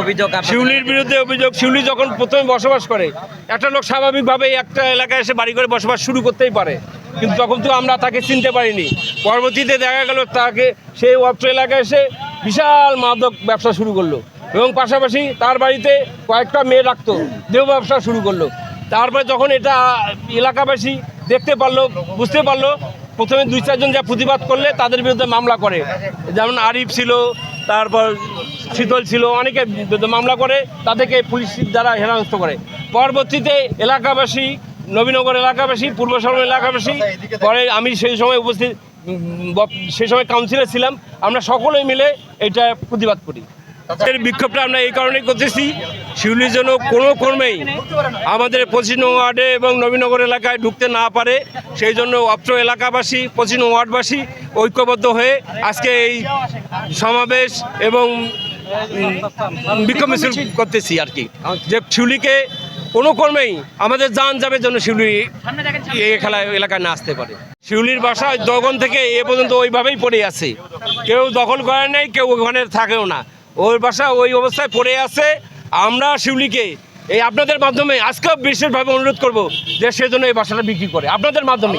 অভিযোগ শিউলির বিরুদ্ধে অভিযোগ। শিউলি যখন প্রথমে বসবাস করে, একটা লোক স্বাভাবিকভাবে একটা এলাকায় এসে বাড়ি করে বসবাস শুরু করতেই পারে, কিন্তু তখন তো আমরা তাকে চিনতে পারিনি। পরবর্তীতে দেখা গেল তাকে সেই অত্র এলাকায় এসে বিশাল মাদক ব্যবসা শুরু করলো, এবং পাশাপাশি তার বাড়িতে কয়েকটা মেয়ে রাখতো, দেহ ব্যবসা শুরু করলো। তারপরে যখন এটা এলাকাবাসী দেখতে পারলো, বুঝতে পারলো, প্রথমে 2-4 জন যা প্রতিবাদ করলে তাদের বিরুদ্ধে মামলা করে, যেমন আরিফ ছিল, তারপর শীতল ছিল, অনেকে মামলা করে, তাদেরকে পুলিশের দ্বারা হেনস্থ করে। পরবর্তীতে এলাকাবাসী, নবীনগর এলাকাবাসী, পূর্ব শহর এলাকাবাসী, পরে আমি সেই সময় উপস্থিত, সেই সময় কাউন্সিলে ছিলাম, আমরা সকলে মিলে এটা প্রতিবাদ করি। এর বিক্ষোভটা আমরা এই কারণেই করতেছি, শিউলির জন্য কোনো কর্মেই আমাদের 25 নং ওয়ার্ডে এবং নবীনগর এলাকায় ঢুকতে না পারে, সেই জন্য অত্র এলাকাবাসী, 25 নং ওয়ার্ডবাসী ঐক্যবদ্ধ হয়ে আজকে এই সমাবেশ এবং বিক্ষোভ মিছিল করতেছি আর কি, যে শিউলিকে কোনো কর্মেই আমাদের জান যাবে যেন শিউলি এই খেলা এলাকায় না আসতে পারে। শিউলির বাসা তখন থেকে এ পর্যন্ত ওইভাবেই পড়ে আছে, কেউ দখল করে নাই, কেউ ওখানে থাকেও না, ওই বাসা ওই অবস্থায় পড়ে আছে। আমরা শিউলিকে এই আপনাদের মাধ্যমে আজকেও বিশেষভাবে অনুরোধ করব যে সেজন্য এই বাসাটা বিক্রি করে, আপনাদের মাধ্যমে।